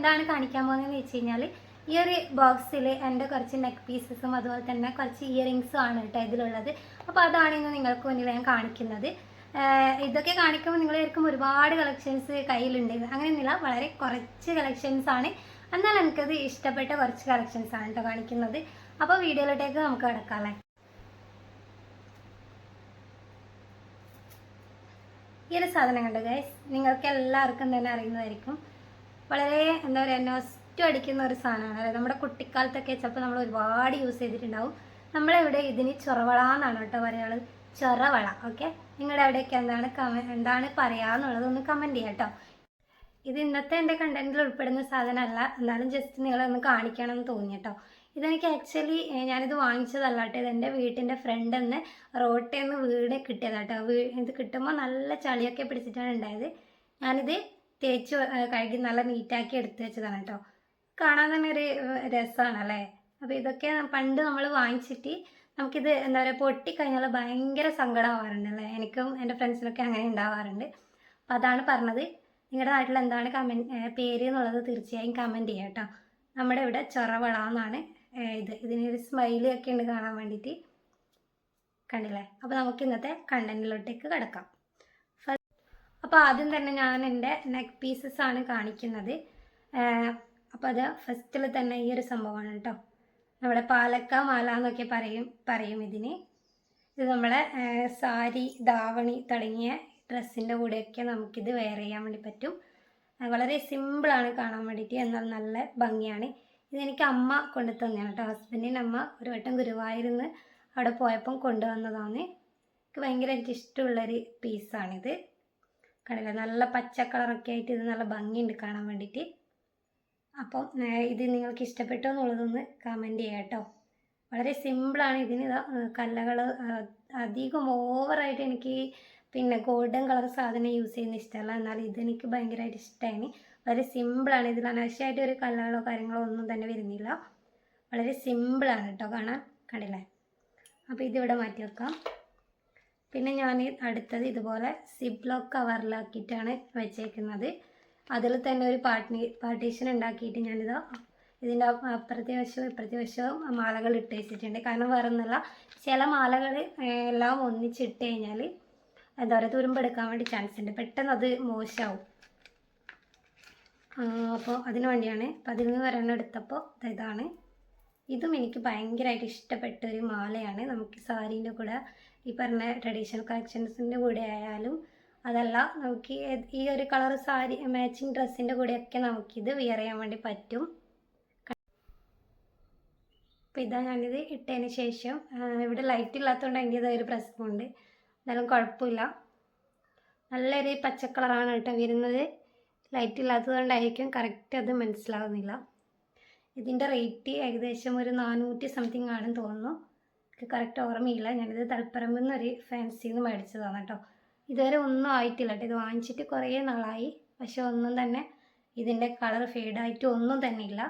എന്താണ് കാണിക്കാൻ പോകുന്നതെന്ന് വെച്ച് കഴിഞ്ഞാൽ ഈ ഒരു ബോക്സിൽ എൻ്റെ കുറച്ച് നെക്ക് പീസസും അതുപോലെ തന്നെ കുറച്ച് ഇയറിങ്സും ആണ് കേട്ടോ ഇതിലുള്ളത്. അപ്പോൾ അതാണ് ഇന്ന് നിങ്ങൾക്ക് മുന്നിൽ ഞാൻ കാണിക്കുന്നത്. ഇതൊക്കെ കാണിക്കുമ്പോൾ നിങ്ങൾ വിചാരിക്കും ഒരുപാട് കളക്ഷൻസ് കയ്യിലുണ്ട്. അങ്ങനെയൊന്നുമില്ല, വളരെ കുറച്ച് കളക്ഷൻസ് ആണ്. എന്നാൽ എനിക്കത് ഇഷ്ടപ്പെട്ട കുറച്ച് കളക്ഷൻസ് ആണ് കേട്ടോ കാണിക്കുന്നത്. അപ്പോൾ വീഡിയോയിലോട്ടേക്ക് നമുക്ക് കിടക്കാം അല്ലേ. ഈ ഒരു സാധനം കണ്ടു ഗൈസ്, നിങ്ങൾക്ക് എല്ലാവർക്കും തന്നെ അറിയുന്നതായിരിക്കും. വളരെ എന്താ പറയുക, നൊസ്റ്റു അടിക്കുന്ന ഒരു സാധനമാണ്. അതായത് നമ്മുടെ കുട്ടിക്കാലത്തൊക്കെ ചിലപ്പോൾ നമ്മൾ ഒരുപാട് യൂസ് ചെയ്തിട്ടുണ്ടാവും. നമ്മളിവിടെ ഇതിന് ചൊറവള എന്നാണ് കേട്ടോ പറയുന്നത്, ചൊറവള. ഓക്കെ, നിങ്ങളുടെ അവിടെയൊക്കെ എന്താണ് പറയാന്നുള്ളതൊന്ന് കമൻറ്റ് ചെയ്യാം കേട്ടോ. ഇത് ഇന്നത്തെ എൻ്റെ കണ്ടന്റിൽ ഉൾപ്പെടുന്ന സാധനമല്ല, എന്നാലും ജസ്റ്റ് നിങ്ങളൊന്ന് കാണിക്കണമെന്ന് തോന്നി കേട്ടോ. ഇതെനിക്ക് ആക്ച്വലി ഞാനിത് വാങ്ങിച്ചതല്ല കേട്ടോ, ഇതെൻ്റെ വീട്ടിൻ്റെ ഫ്രണ്ട് എന്ന് റോട്ടിൽ നിന്ന് വീട് കിട്ടിയതാട്ടോ. ഇത് കിട്ടുമ്പോൾ നല്ല ചളിയൊക്കെ പിടിച്ചിട്ടാണ് ഉണ്ടായത്. ഞാനിത് തേച്ച് കഴുകി നല്ല നീറ്റാക്കി എടുത്ത് വെച്ചതാണ് കേട്ടോ. കാണാൻ തന്നെ ഒരു രസമാണല്ലേ. അപ്പോൾ ഇതൊക്കെ പണ്ട് നമ്മൾ വാങ്ങിച്ചിട്ട് നമുക്കിത് എന്താ പറയുക, പൊട്ടിക്കഴിഞ്ഞാൽ ഭയങ്കര സങ്കടമാവാറുണ്ട് അല്ലേ. എനിക്കും എൻ്റെ ഫ്രണ്ട്സിനൊക്കെ അങ്ങനെ ഉണ്ടാവാറുണ്ട്. അപ്പോൾ അതാണ് പറഞ്ഞത്. നിങ്ങളുടെ നാട്ടിൽ എന്താണ് പേര് എന്നുള്ളത് തീർച്ചയായും കമൻറ്റ് ചെയ്യാം കേട്ടോ. നമ്മുടെ ഇവിടെ ചൊറവള എന്നാണ് ഇതിനൊരു സ്മൈലൊക്കെ ഉണ്ട് കാണാൻ വേണ്ടിയിട്ട്, കണ്ടില്ലേ. അപ്പോൾ നമുക്ക് ഇന്നത്തെ കണ്ടന്റിലോട്ടേക്ക് കിടക്കാം. അപ്പോൾ ആദ്യം തന്നെ ഞാൻ എൻ്റെ നെക്ക് പീസസ് ആണ് കാണിക്കുന്നത്. അപ്പോൾ അത് ഫസ്റ്റിൽ തന്നെ ഈ ഒരു സംഭവമാണ് കേട്ടോ. നമ്മുടെ പാലക്ക മാല എന്നൊക്കെ പറയും ഇതിന്. ഇത് നമ്മളെ സാരി, ധാവണി തുടങ്ങിയ ഡ്രസ്സിൻ്റെ കൂടെയൊക്കെ നമുക്കിത് വെയർ ചെയ്യാൻ വേണ്ടി പറ്റും. വളരെ സിമ്പിളാണ് കാണാൻ വേണ്ടിയിട്ട്, എന്നാൽ നല്ല ഭംഗിയാണ്. ഇതെനിക്ക് അമ്മ കൊണ്ടു തന്നെയാണ് കേട്ടോ. ഹസ്ബൻഡിൻ്റെ അമ്മ ഒരു വട്ടം ഗുരുവായൂരിന്ന് അവിടെ പോയപ്പം കൊണ്ടുവന്നതാണ്. എനിക്ക് ഭയങ്കരമായിട്ട് ഇഷ്ടമുള്ളൊരു പീസാണിത്. കണ്ടില്ല, നല്ല പച്ച കളറൊക്കെ ആയിട്ട് ഇത് നല്ല ഭംഗിയുണ്ട് കാണാൻ വേണ്ടിയിട്ട്. അപ്പം ഇത് നിങ്ങൾക്ക് ഇഷ്ടപ്പെട്ടോ എന്നുള്ളതൊന്ന് കമൻറ്റ് ചെയ്യാം കേട്ടോ. വളരെ സിമ്പിളാണ്. ഇതിന് കല്ലകൾ അധികം ഓവറായിട്ട് എനിക്ക് പിന്നെ ഗോൾഡൻ കളർ സാധനം യൂസ് ചെയ്യുന്ന ഇഷ്ടമല്ല. എന്നാൽ ഇതെനിക്ക് ഭയങ്കരമായിട്ട് ഇഷ്ടമാണ്. വളരെ സിമ്പിളാണ്. ഇതിൽ അനാവശ്യമായിട്ട് ഒരു കല്ലകളോ കാര്യങ്ങളോ ഒന്നും തന്നെ വരുന്നില്ല. വളരെ സിമ്പിളാണ് കേട്ടോ കാണാൻ, കണ്ടില്ലേ. അപ്പോൾ ഇതിവിടെ മാറ്റി വെക്കാം. പിന്നെ ഞാൻ അടുത്തത് ഇതുപോലെ സിപ്ലോക്ക് കവറിലാക്കിയിട്ടാണ് വെച്ചേക്കുന്നത്. അതിൽ തന്നെ ഒരു പാർട്ടീഷൻ ഉണ്ടാക്കിയിട്ട് ഞാനിത് ഇതിൻ്റെ അപ്പുറത്തെ വശവും ഇപ്പുറത്തെ വശവും മാലകൾ ഇട്ട് വെച്ചിട്ടുണ്ട്. കാരണം വേറെ ഒന്നുമല്ല, ചില മാലകൾ എല്ലാം ഒന്നിച്ചിട്ട് കഴിഞ്ഞാൽ എന്താ പറയുക, തുരുമ്പെടുക്കാൻ വേണ്ടി ചാൻസ് ഉണ്ട്, പെട്ടെന്ന് അത് മോശമാവും. അപ്പോൾ അതിന് വേണ്ടിയാണ്. അപ്പോൾ അതിൽ നിന്ന് ഒരെണ്ണം എടുത്തപ്പോൾ ഇതാണ്. ഇതും എനിക്ക് ഭയങ്കരമായിട്ട് ഇഷ്ടപ്പെട്ട ഒരു മാലയാണ്. നമുക്ക് സാരീൻ്റെ കൂടെ, ഈ പറഞ്ഞ ട്രഡീഷണൽ കളക്ഷൻസിൻ്റെ കൂടെ ആയാലും അതല്ല, നമുക്ക് ഈ ഒരു കളർ സാരി മാച്ചിങ് ഡ്രസ്സിൻ്റെ കൂടെയൊക്കെ നമുക്കിത് വെയർ ചെയ്യാൻ വേണ്ടി പറ്റും. അപ്പോൾ ഇതാ ഞാനിത് ഇട്ടതിന് ശേഷം, ഇവിടെ ലൈറ്റ് ഇല്ലാത്തതുകൊണ്ട് അതിൻ്റെ ഇതൊരു പ്രശ്നമുണ്ട്, എന്നാലും കുഴപ്പമില്ല. നല്ലൊരു പച്ചക്കളറാണ് കേട്ടോ വരുന്നത്. ലൈറ്റ് ഇല്ലാത്തതുകൊണ്ടായിരിക്കും കറക്റ്റ് അത് മനസ്സിലാവുന്നില്ല. ഇതിൻ്റെ റേറ്റ് ഏകദേശം ഒരു 400 സംതിങ് ആണെന്ന് തോന്നുന്നു, എനിക്ക് കറക്റ്റ് ഓർമ്മയില്ല. ഞാനിത് തളിപ്പറമ്പിൽ നിന്നൊരു ഫാൻസിയിൽ നിന്ന് മേടിച്ചതാണ് കേട്ടോ. ഇതുവരെ ഒന്നും ആയിട്ടില്ല കേട്ടോ. ഇത് വാങ്ങിച്ചിട്ട് കുറേ നാളായി, പക്ഷെ ഒന്നും തന്നെ ഇതിൻ്റെ കളർ ഫെയ്ഡായിട്ട് ഒന്നും തന്നെ ഇല്ല.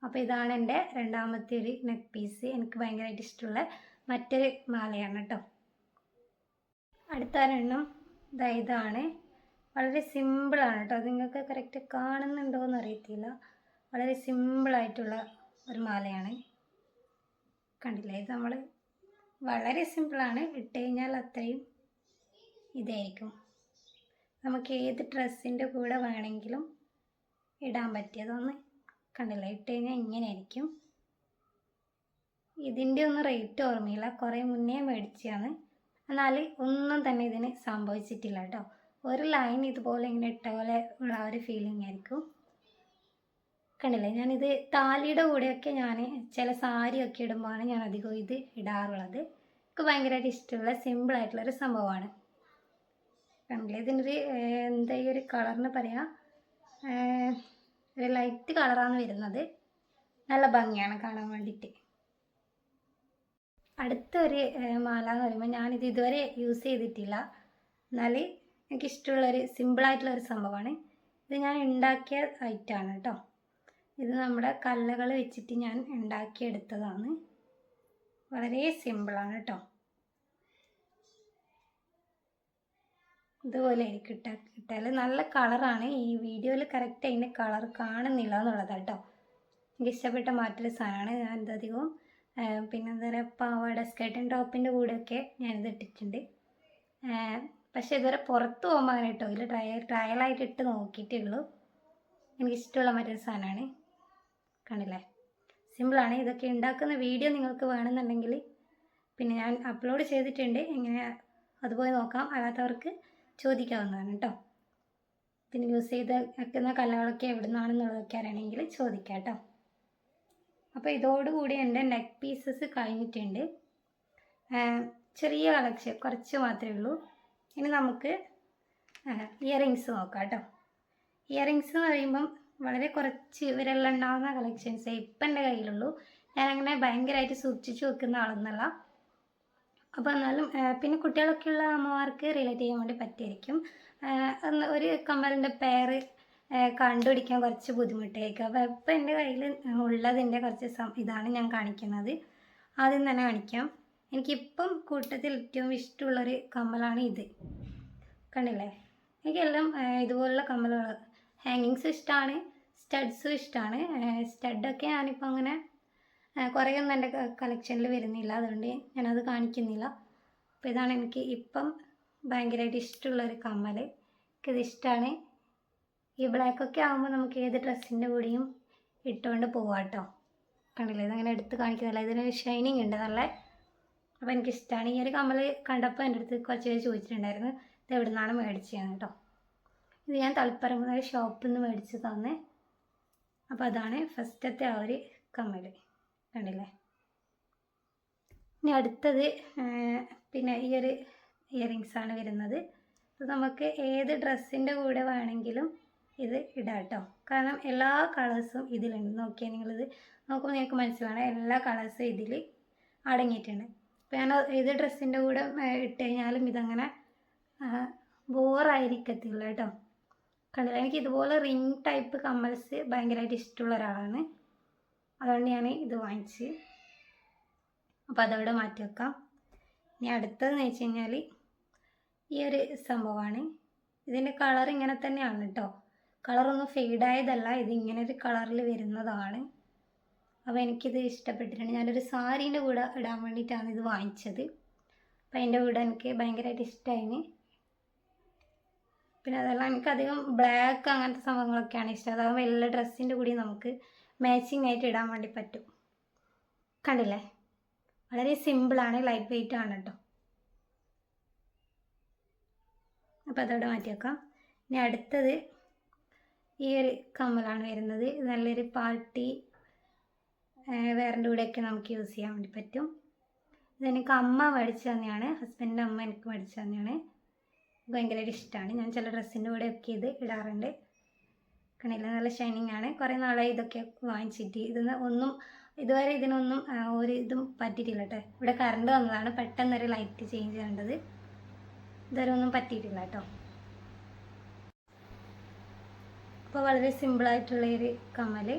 അപ്പോൾ ഇതാണ് എൻ്റെ രണ്ടാമത്തെ ഒരു നെക്ക് പീസ്. എനിക്ക് ഭയങ്കരമായിട്ട് ഇഷ്ടമുള്ള മറ്റൊരു മാലയാണ് കേട്ടോ. അടുത്ത ഒരെണ്ണം ഇതാണ്. വളരെ സിമ്പിളാണ് കേട്ടോ. നിങ്ങൾക്ക് കറക്റ്റ് കാണുന്നുണ്ടോ എന്ന് അറിയത്തില്ല. വളരെ സിമ്പിളായിട്ടുള്ള ഒരു മാലയാണ്, കണ്ടില്ലേ. ഇത് നമ്മൾ വളരെ സിമ്പിളാണ്, ഇട്ട് കഴിഞ്ഞാൽ അത്രയും ഇതായിരിക്കും. നമുക്ക് ഏത് ഡ്രസ്സിൻ്റെ കൂടെ വേണമെങ്കിലും ഇടാൻ പറ്റിയതൊന്ന്, കണ്ടില്ലേ. ഇട്ട് കഴിഞ്ഞാൽ ഇങ്ങനെയായിരിക്കും. ഇതിൻ്റെ ഒന്നും റേറ്റ് ഓർമ്മയില്ല, കുറേ മുന്നേ മേടിച്ചതാണ്. എന്നാൽ ഒന്നും തന്നെ ഇതിന് സംഭവിച്ചിട്ടില്ല കേട്ടോ. ഒരു ലൈൻ ഇതുപോലെ ഇങ്ങനെ ഇട്ട പോലെ ഉള്ള ഒരു ഫീലിംഗ് ആയിരിക്കും, കണ്ടില്ലേ. ഞാനിത് താലിയുടെ കൂടെയൊക്കെ ഞാൻ ചില സാരിയൊക്കെ ഇടുമ്പോഴാണ് ഞാൻ അധികം ഇത് ഇടാറുള്ളത്. എനിക്ക് ഭയങ്കരമായിട്ട് ഇഷ്ടമുള്ള സിമ്പിളായിട്ടുള്ളൊരു സംഭവമാണ്. കണ്ടില്ലേ, ഇതിനൊരു എന്താ ഈ ഒരു കളറിന് പറയാം, ഒരു ലൈറ്റ് കളറാണ് വരുന്നത്. നല്ല ഭംഗിയാണ് കാണാൻ വേണ്ടിയിട്ട്. അടുത്തൊരു മാല എന്ന് പറയുമ്പോൾ ഞാനിത് ഇതുവരെ യൂസ് ചെയ്തിട്ടില്ല, എന്നാൽ എനിക്കിഷ്ടമുള്ളൊരു സിമ്പിളായിട്ടുള്ളൊരു സംഭവമാണ്. ഇത് ഞാൻ ഉണ്ടാക്കിയ ഐറ്റമാണ് കേട്ടോ. ഇത് നമ്മുടെ കല്ലുകൾ വെച്ചിട്ട് ഞാൻ ഉണ്ടാക്കിയെടുത്തതാണ്. വളരെ സിമ്പിളാണ് കേട്ടോ. ഇതുപോലെ ആയിരിക്കും ഇട്ടാൽ നല്ല കളറാണ്. ഈ വീഡിയോയിൽ കറക്റ്റ് അതിൻ്റെ കളർ കാണുന്നില്ല എന്നുള്ളതാണ് കേട്ടോ. എനിക്ക് ഇഷ്ടപ്പെട്ട മാറ്റൊരു സാധനമാണ്. ഞാൻ ഇതധികവും പിന്നെ എന്താ പറയുക പാവാട സ്കേർട്ടും ടോപ്പിൻ്റെ കൂടെയൊക്കെ ഞാനിത് ഇട്ടിട്ടുണ്ട്. പക്ഷേ ഇതുവരെ പുറത്ത് പോകുമ്പോൾ അങ്ങനെ കേട്ടോ ഇതിൽ ട്രയലായിട്ട് ഇട്ട് നോക്കിയിട്ടേ ഉള്ളൂ. എനിക്കിഷ്ടമുള്ള മറ്റൊരു സാധനമാണ്. കണ്ടില്ലേ, സിമ്പിളാണ്. ഇതൊക്കെ ഉണ്ടാക്കുന്ന വീഡിയോ നിങ്ങൾക്ക് വേണമെന്നുണ്ടെങ്കിൽ പിന്നെ ഞാൻ അപ്ലോഡ് ചെയ്തിട്ടുണ്ട്, എങ്ങനെ അതുപോലെ നോക്കാം. അല്ലാത്തവർക്ക് ചോദിക്കാവുന്നതാണ് കേട്ടോ. പിന്നെ യൂസ് ചെയ്ത് വെക്കുന്ന കലകളൊക്കെ എവിടെ നിന്നാണെന്നുള്ളതൊക്കെ അറിയണമെങ്കിൽ ചോദിക്കാം കേട്ടോ. അപ്പോൾ ഇതോടുകൂടി എൻ്റെ നെക്ക് പീസസ് കഴിഞ്ഞിട്ടുണ്ട്. ചെറിയ കളക്ഷൻ കുറച്ച് മാത്രമേ ഉള്ളൂ. ഇനി നമുക്ക് ഇയറിങ്സ് നോക്കാം കേട്ടോ. ഇയറിങ്സ് എന്ന് പറയുമ്പം വളരെ കുറച്ച് ഇവരെല്ലാം ഉണ്ടാകുന്ന കളക്ഷൻസേ ഇപ്പം എൻ്റെ കയ്യിലുള്ളൂ. ഞാനങ്ങനെ ഭയങ്കരമായിട്ട് സൂക്ഷിച്ച് വെക്കുന്ന ആളൊന്നല്ല. അപ്പോൾ എന്നാലും പിന്നെ കുട്ടികളൊക്കെയുള്ള അമ്മമാർക്ക് റിലേറ്റ് ചെയ്യാൻ വേണ്ടി പറ്റിയിരിക്കും. ഒരു കമ്മലിൻ്റെ പെയർ കണ്ടുപിടിക്കാൻ കുറച്ച് ബുദ്ധിമുട്ടായിരിക്കും. അപ്പോൾ ഇപ്പം എൻ്റെ കയ്യിൽ ഉള്ളതിൻ്റെ കുറച്ച് ഇതാണ് ഞാൻ കാണിക്കുന്നത്. ആദ്യം തന്നെ കാണിക്കാം. എനിക്കിപ്പം കൂട്ടത്തിൽ ഏറ്റവും ഇഷ്ടമുള്ളൊരു കമ്മലാണ് ഇത്. കണ്ടില്ലേ, എനിക്കെല്ലാം ഇതുപോലുള്ള കമ്മലുകൾ, ഹാങ്ങിങ്സും ഇഷ്ടമാണ്, സ്റ്റഡ്സും ഇഷ്ടമാണ്. സ്റ്റഡൊക്കെ ഞാനിപ്പോൾ അങ്ങനെ കുറേയൊന്നും എൻ്റെ കളക്ഷനിൽ വരുന്നില്ല, അതുകൊണ്ട് ഞാനത് കാണിക്കുന്നില്ല. അപ്പോൾ ഇതാണ് എനിക്ക് ഇപ്പം ഭയങ്കരമായിട്ട് ഇഷ്ടമുള്ളൊരു കമ്മൽ. എനിക്കിത് ഇഷ്ടമാണ്. ഈ ബ്ലാക്കൊക്കെ ആകുമ്പോൾ നമുക്ക് ഏത് ഡ്രസ്സിൻ്റെ കൂടെയും ഇട്ടുകൊണ്ട് പോവാം കേട്ടോ. കണ്ടില്ലേ, ഇതങ്ങനെ എടുത്ത് കാണിക്കുന്നില്ല, ഇതിന് ഷൈനിങ് ഉണ്ട് നല്ല. അപ്പോൾ എനിക്കിഷ്ടമാണ്. ഈ ഒരു കമ്മൽ കണ്ടപ്പോൾ എൻ്റെ അടുത്ത് കുറച്ച് പേര് ചോദിച്ചിട്ടുണ്ടായിരുന്നു ഇത് എവിടെ നിന്നാണ് മേടിച്ചതെന്ന് കേട്ടോ. ഇത് ഞാൻ തളിപ്പറമ്പ് ഷോപ്പിൽ നിന്ന് മേടിച്ച് തന്നെ. അപ്പോൾ അതാണ് ഫസ്റ്റത്തെ ആ ഒരു കമ്മൽ. കണ്ടില്ലേ. ഇനി അടുത്തത് പിന്നെ ഈ ഒരു ഇയറിങ്സാണ് വരുന്നത്. ഇത് നമുക്ക് ഏത് ഡ്രസ്സിൻ്റെ കൂടെ വേണമെങ്കിലും ഇത് ഇടാം കേട്ടോ. കാരണം എല്ലാ കളേഴ്സും ഇതിലുണ്ട്. നോക്കിയാൽ നിങ്ങളിത് നോക്കുമ്പോൾ നിങ്ങൾക്ക് മനസ്സിലാണ് എല്ലാ കളേഴ്സും ഇതിൽ അടങ്ങിയിട്ടുണ്ട്. അപ്പോൾ ഞാൻ ഏത് ഡ്രസ്സിൻ്റെ കൂടെ ഇട്ട് കഴിഞ്ഞാലും ഇതങ്ങനെ ബോറായിരിക്കത്തില്ല കേട്ടോ. കണ്ടില്ല, എനിക്ക് ഇതുപോലെ റിങ് ടൈപ്പ് കമ്മൽസ് ഭയങ്കരമായിട്ട് ഇഷ്ടമുള്ള ഒരാളാണ്. അതുകൊണ്ട് ഞാൻ ഇത് വാങ്ങിച്ച്. അപ്പോൾ അതവിടെ മാറ്റി വെക്കാം. ഇനി അടുത്തതെന്ന് വെച്ച് കഴിഞ്ഞാൽ ഈ ഒരു സംഭവമാണ്. ഇതിൻ്റെ കളർ ഇങ്ങനെ തന്നെയാണ് കേട്ടോ. കളറൊന്നും ഫെയ്ഡായതല്ല, ഇത് ഇങ്ങനെ ഒരു കളറിൽ വരുന്നതാണ്. അപ്പോൾ എനിക്കിത് ഇഷ്ടപ്പെട്ടിട്ടുണ്ട്. ഞാനൊരു സാരീൻ്റെ കൂടെ ഇടാൻ വേണ്ടിയിട്ടാണ് ഇത് വാങ്ങിച്ചത്. അപ്പോൾ അതിൻ്റെ കൂടെ എനിക്ക് ഭയങ്കരമായിട്ട് ഇഷ്ടമായിന്. പിന്നെ അതെല്ലാം എനിക്കധികം ബ്ലാക്ക് അങ്ങനത്തെ സംഭവങ്ങളൊക്കെയാണ് ഇഷ്ടം. അതാകുമ്പോൾ എല്ലാ ഡ്രസ്സിൻ്റെ കൂടി നമുക്ക് മാച്ചിങ് ആയിട്ട് ഇടാൻ വേണ്ടി പറ്റും. കണ്ടില്ലേ, വളരെ സിമ്പിളാണ്, ലൈറ്റ് വെയിറ്റ് ആണ് കേട്ടോ. അപ്പോൾ അതവിടെ മാറ്റി വെക്കാം. ഇനി അടുത്തത് ഈ ഒരു കമ്മലാണ് വരുന്നത്. നല്ലൊരു പാർട്ടി വേറിൻ്റെ കൂടെയൊക്കെ നമുക്ക് യൂസ് ചെയ്യാൻ വേണ്ടി പറ്റും. ഇതെനിക്ക് അമ്മ മേടിച്ചു തന്നെയാണ്, ഹസ്ബൻഡിൻ്റെ അമ്മ എനിക്ക് മേടിച്ചു തന്നെയാണ്. ഭയങ്കരമായിട്ട് ഇഷ്ടമാണ്. ഞാൻ ചില ഡ്രസ്സിൻ്റെ കൂടെയൊക്കെ ഇത് ഇടാറുണ്ട്. കണ്ടില്ല, നല്ല ഷൈനിങ് ആണ്. കുറേ നാളായി ഇതൊക്കെ വാങ്ങിച്ചിട്ട്. ഇതുവരെ ഇതിനൊന്നും ഒരു ഇതും പറ്റിയിട്ടില്ല കേട്ടോ. ഇവിടെ കറണ്ട് വന്നതാണ്, പെട്ടെന്നൊരു ലൈറ്റ് ചേഞ്ച് ചെയ്യേണ്ടത്. ഇതുവരെ ഒന്നും പറ്റിയിട്ടില്ല കേട്ടോ. അപ്പോൾ വളരെ സിമ്പിളായിട്ടുള്ളൊരു കമ്മൽ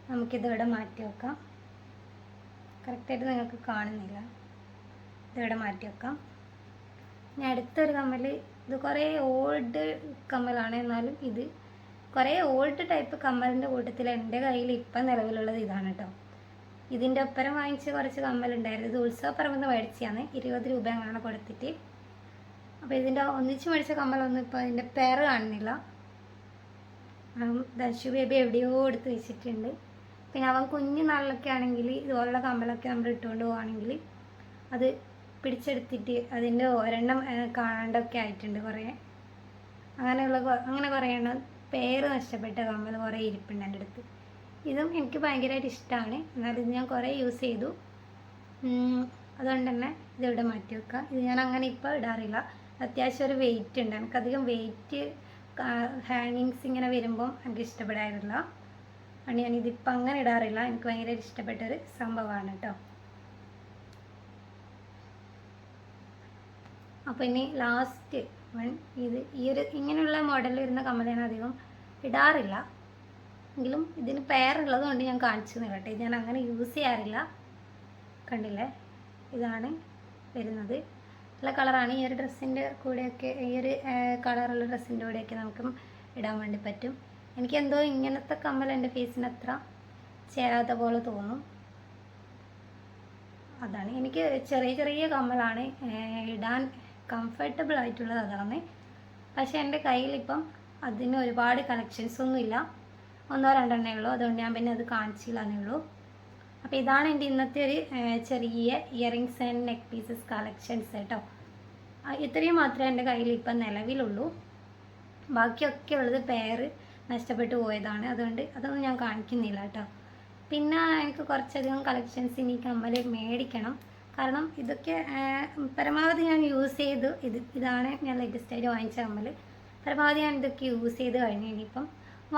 നമുക്കിതിവിടെ മാറ്റി വെക്കാം. കറക്റ്റായിട്ട് നിങ്ങൾക്ക് കാണുന്നില്ല, ഇതിവിടെ മാറ്റി വെക്കാം. ഇനി അടുത്തൊരു കമ്മൽ, ഇത് കുറേ ഓൾഡ് കമ്മലാണ്. എന്നാലും ഇത് കുറേ ഓൾഡ് ടൈപ്പ് കമ്മലിൻ്റെ കൂട്ടത്തിൽ എൻ്റെ കയ്യിൽ ഇപ്പം നിലവിലുള്ളത് ഇതാണ് കേട്ടോ. ഇതിൻ്റെ ഒപ്പരം വാങ്ങിച്ച് കുറച്ച് കമ്മലുണ്ടായിരുന്നു. ഇത് ഉത്സവപ്പറമ്പിൽ നിന്ന് മേടിച്ചതാണ്, 20 രൂപ അങ്ങനെ കൊടുത്തിട്ട്. അപ്പോൾ ഇതിൻ്റെ ഒന്നിച്ച് മേടിച്ച കമ്മലൊന്നും ഇപ്പോൾ അതിൻ്റെ പേര് കാണുന്നില്ല. ദർശു ബേബി എവിടെയോ എടുത്ത് വെച്ചിട്ടുണ്ട്. പിന്നെ അവൻ കുഞ്ഞു നാളിലൊക്കെ ആണെങ്കിൽ ഇതുപോലുള്ള കമ്മലൊക്കെ നമ്മൾ ഇട്ടുകൊണ്ട് പോവുകയാണെങ്കിൽ അത് പിടിച്ചെടുത്തിട്ട് അതിൻ്റെ ഒരെണ്ണം കാണാണ്ടൊക്കെ ആയിട്ടുണ്ട് കുറേ. അങ്ങനെ കുറേ എണ്ണം പേര് നഷ്ടപ്പെട്ട കമ്മൽ കുറേ ഇരിപ്പുണ്ട് എൻ്റെ അടുത്ത്. ഇതും എനിക്ക് ഭയങ്കരമായിട്ട് ഇഷ്ടമാണ്. എന്നാലും ഇത് ഞാൻ കുറേ യൂസ് ചെയ്തു. അതുകൊണ്ട് തന്നെ ഇതിവിടെ മാറ്റി വെക്കാം. ഇത് ഞാൻ അങ്ങനെ ഇപ്പോൾ ഇടാറില്ല. അത്യാവശ്യം ഒരു വെയിറ്റ് ഉണ്ട്. എനിക്കധികം വെയിറ്റ് ഹാങ്ങിങ്സ് ഇങ്ങനെ വരുമ്പം എനിക്ക് ഇഷ്ടപ്പെടാറില്ല. അതുകൊണ്ട് ഞാനിതിപ്പോൾ അങ്ങനെ ഇടാറില്ല. എനിക്ക് ഭയങ്കരമായിട്ട് ഇഷ്ടപ്പെട്ടൊരു സംഭവമാണ് കേട്ടോ. അപ്പോൾ ഇനി ലാസ്റ്റ് ഈ ഒരു ഇങ്ങനെയുള്ള മോഡൽ വരുന്ന കമ്മൽ ഞാൻ അധികം ഇടാറില്ല. എങ്കിലും ഇതിന് പെയറുള്ളത് കൊണ്ട് ഞാൻ കാണിച്ചു തരാം. ഇത് ഞാൻ അങ്ങനെ യൂസ് ചെയ്യാറില്ല. കണ്ടില്ലേ, ഇതാണ് വരുന്നത്. നല്ല കളറാണ്. ഈ ഒരു ഡ്രസ്സിൻ്റെ കൂടെയൊക്കെ ഈ ഒരു കളറുള്ള ഡ്രസ്സിൻ്റെ കൂടെയൊക്കെ നമുക്ക് ഇടാൻ വേണ്ടി പറ്റും. എനിക്കെന്തോ ഇങ്ങനത്തെ കമ്മൽ എൻ്റെ ഫേസിന് അത്ര ചേരാത്ത പോലെ തോന്നും. അതാണ്, എനിക്ക് ചെറിയ ചെറിയ കമ്മലാണ് ഇടാൻ കംഫർട്ടബിൾ ആയിട്ടുള്ളത് അതാണ്. പക്ഷേ എൻ്റെ കയ്യിലിപ്പം അതിന് ഒരുപാട് കളക്ഷൻസൊന്നുമില്ല, 1-2 ഉള്ളൂ. അതുകൊണ്ട് ഞാൻ പിന്നെ അത് കാണിച്ചില്ലെന്നേ ഉള്ളൂ. അപ്പോൾ ഇതാണ് എൻ്റെ ഇന്നത്തെ ഒരു ചെറിയ earrings and neck pieces collections കേട്ടോ. ഇത്രയും മാത്രമേ എൻ്റെ കയ്യിൽ ഇപ്പം നിലവിലുള്ളൂ. ബാക്കിയൊക്കെ ഉള്ളത് പെയർ നഷ്ടപ്പെട്ടു പോയതാണ്, അതുകൊണ്ട് അതൊന്നും ഞാൻ കാണിക്കുന്നില്ല കേട്ടോ. പിന്നെ എനിക്ക് കുറച്ചധികം കളക്ഷൻസ് ഇനി കമ്മൽ മേടിക്കണം. കാരണം ഇതൊക്കെ പരമാവധി ഞാൻ യൂസ് ചെയ്തു. ഇതാണ് ഞാൻ ലേറ്റസ്റ്റായിട്ട് വാങ്ങിച്ച കമ്മൽ. പരമാവധി ഞാൻ ഇതൊക്കെ യൂസ് ചെയ്ത് കഴിഞ്ഞു. ഇനിയിപ്പം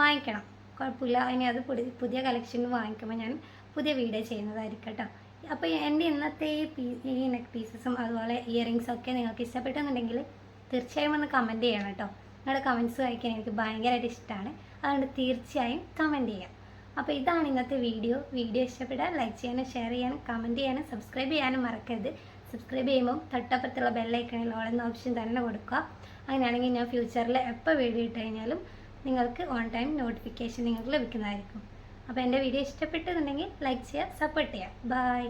വാങ്ങിക്കണം, കുഴപ്പമില്ല. ഇനി അത് പുതിയ കളക്ഷൻ വാങ്ങിക്കുമ്പോൾ ഞാൻ പുതിയ വീഡിയോ ചെയ്യുന്നതായിരിക്കും കേട്ടോ. അപ്പോൾ എൻ്റെ ഇന്നത്തെ ഈ നെക്ക് പീസസും അതുപോലെ ഇയറിങ്സും ഒക്കെ നിങ്ങൾക്ക് ഇഷ്ടപ്പെട്ടെന്നുണ്ടെങ്കിൽ തീർച്ചയായും ഒന്ന് കമൻറ്റ് ചെയ്യണം കേട്ടോ. നിങ്ങളുടെ കമൻറ്റ്സ് വായിക്കാൻ എനിക്ക് ഭയങ്കരമായിട്ട് ഇഷ്ടമാണ്. അതുകൊണ്ട് തീർച്ചയായും കമൻറ്റ് ചെയ്യാം. അപ്പോൾ ഇതാണ് ഇന്നത്തെ വീഡിയോ. ഇഷ്ടപ്പെട്ടാൽ ലൈക്ക് ചെയ്യാനും ഷെയർ ചെയ്യാനും കമൻറ്റ് ചെയ്യാനും സബ്സ്ക്രൈബ് ചെയ്യാനും മറക്കരുത്. സബ്സ്ക്രൈബ് ചെയ്യുമ്പോൾ തൊട്ടപ്പുറത്തുള്ള ബെല്ലൈക്കണിൽ ഓൾ എന്ന ഓപ്ഷൻ തന്നെ കൊടുക്കുക. അങ്ങനെയാണെങ്കിൽ ഞാൻ ഫ്യൂച്ചറിൽ എപ്പോൾ വീഡിയോ ഇട്ട് കഴിഞ്ഞാലും നിങ്ങൾക്ക് ഓൺ ടൈം നോട്ടിഫിക്കേഷൻ നിങ്ങൾക്ക് ലഭിക്കുന്നതായിരിക്കും. അപ്പോൾ എൻ്റെ വീഡിയോ ഇഷ്ടപ്പെട്ടെന്നുണ്ടെങ്കിൽ ലൈക്ക് ചെയ്യുക, സപ്പോർട്ട് ചെയ്യുക. ബൈ.